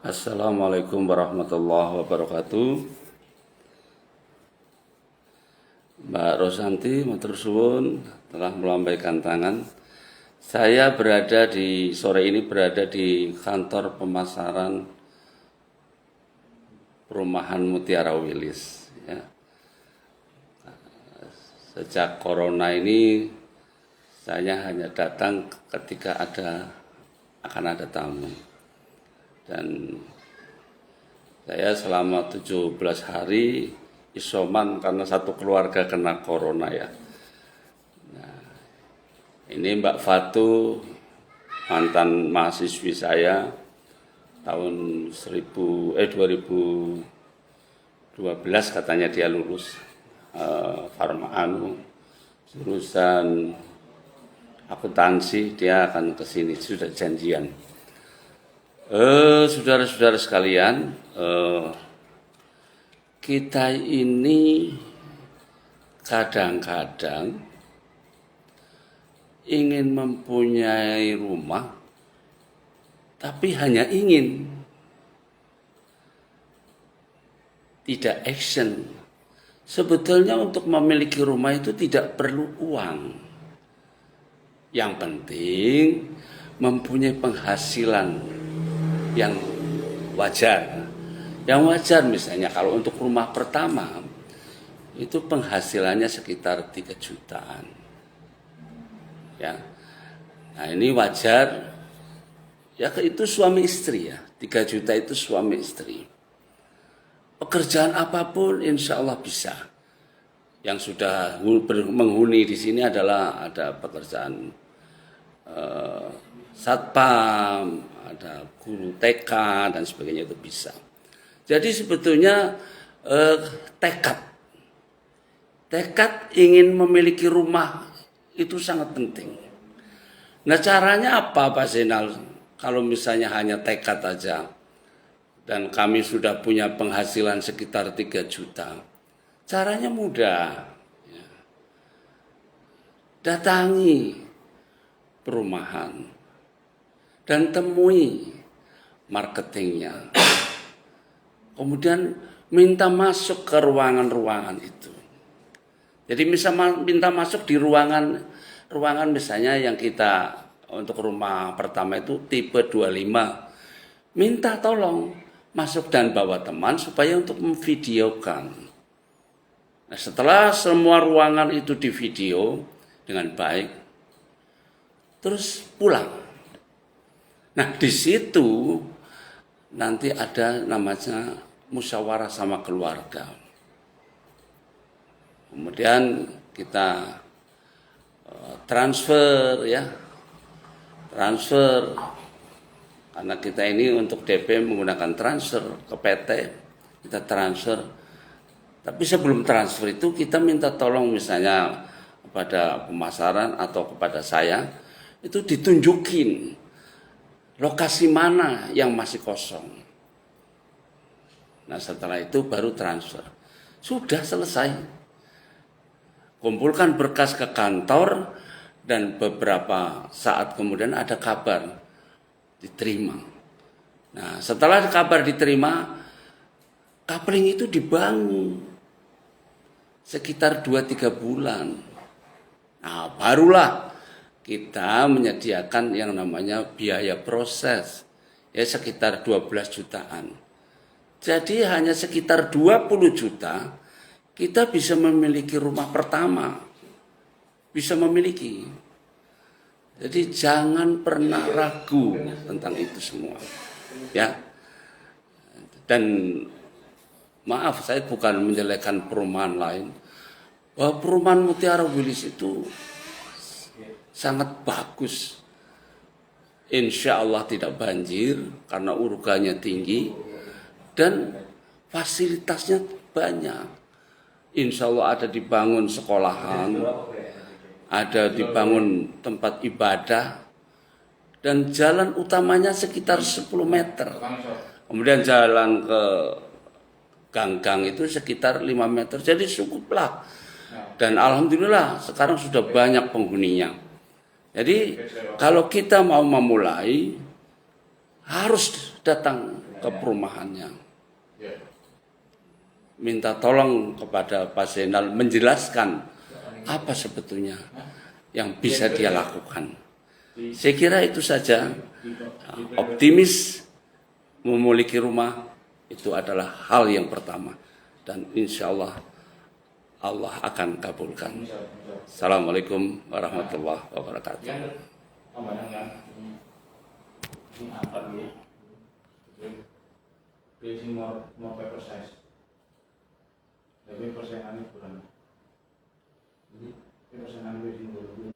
Assalamualaikum warahmatullahi wabarakatuh. Mbak Rosanti, matur suwun telah melambaikan tangan. Saya sore ini berada di kantor pemasaran perumahan Mutiara Wilis. Ya. Sejak corona ini saya hanya datang ketika akan ada tamu. Dan saya selama 17 hari isoman karena satu keluarga kena corona ya. Nah, ini Mbak Fatu, mantan mahasiswi saya tahun 2012 katanya dia lulus jurusan akuntansi, dia akan ke sini, sudah janjian. Saudara-saudara sekalian, kita ini kadang-kadang ingin mempunyai rumah, tapi hanya ingin, tidak action. Sebetulnya untuk memiliki rumah itu tidak perlu uang. Yang penting mempunyai penghasilan yang wajar. Yang wajar misalnya kalau untuk rumah pertama itu penghasilannya sekitar 3 jutaan. Ya. Nah, ini wajar. Ya itu suami istri ya. 3 juta itu suami istri. Pekerjaan apapun insya Allah bisa. Yang sudah menghuni di sini adalah ada pekerjaan satpam, ada guru TK dan sebagainya, itu bisa. Jadi sebetulnya tekad ingin memiliki rumah itu sangat penting. Nah, caranya apa Pak Zainal? Kalau misalnya hanya tekad aja dan kami sudah punya penghasilan sekitar 3 juta. Caranya mudah. Datangi perumahan dan temui marketingnya. Kemudian minta masuk ke ruangan-ruangan itu. Jadi minta masuk di ruangan misalnya yang kita untuk rumah pertama itu tipe 25. Minta tolong masuk dan bawa teman supaya untuk memvideokan. Nah, setelah semua ruangan itu divideo dengan baik, terus pulang. Nah, di situ nanti ada namanya musyawarah sama keluarga. Kemudian kita transfer karena kita ini untuk DP menggunakan transfer ke PT, kita transfer. Tapi sebelum transfer itu kita minta tolong misalnya kepada pemasaran atau kepada saya itu ditunjukin lokasi mana yang masih kosong. Nah, setelah itu baru transfer. Sudah selesai. Kumpulkan berkas ke kantor dan beberapa saat kemudian ada kabar diterima. Nah, setelah kabar diterima, coupling itu dibangun sekitar 2-3 bulan. Nah, barulah kita menyediakan yang namanya biaya proses, ya sekitar 12 jutaan. Jadi hanya sekitar 20 juta kita bisa memiliki rumah pertama. Bisa memiliki. Jadi jangan pernah ragu tentang itu semua. Ya. Dan maaf, saya bukan menjelekkan perumahan lain. Bahwa perumahan Mutiara Wilis itu sangat bagus. Insya Allah tidak banjir karena urukannya tinggi dan fasilitasnya banyak. Insya Allah ada dibangun sekolahan, ada dibangun tempat ibadah, dan jalan utamanya sekitar 10 meter. Kemudian jalan ke gang-gang itu sekitar 5 meter, jadi cukuplah. Dan alhamdulillah sekarang sudah banyak penghuninya. Jadi kalau kita mau memulai harus datang ke perumahannya. Minta tolong kepada Pak Zainal menjelaskan apa sebetulnya yang bisa dia lakukan. Saya kira itu saja. Optimis memiliki rumah itu adalah hal yang pertama. Dan insya Allah Allah akan kabulkan. Assalamualaikum warahmatullahi wabarakatuh. Ini apa dulu? Beli more paper size. Tapi persenannya kurang. Jadi persenan beli dulu.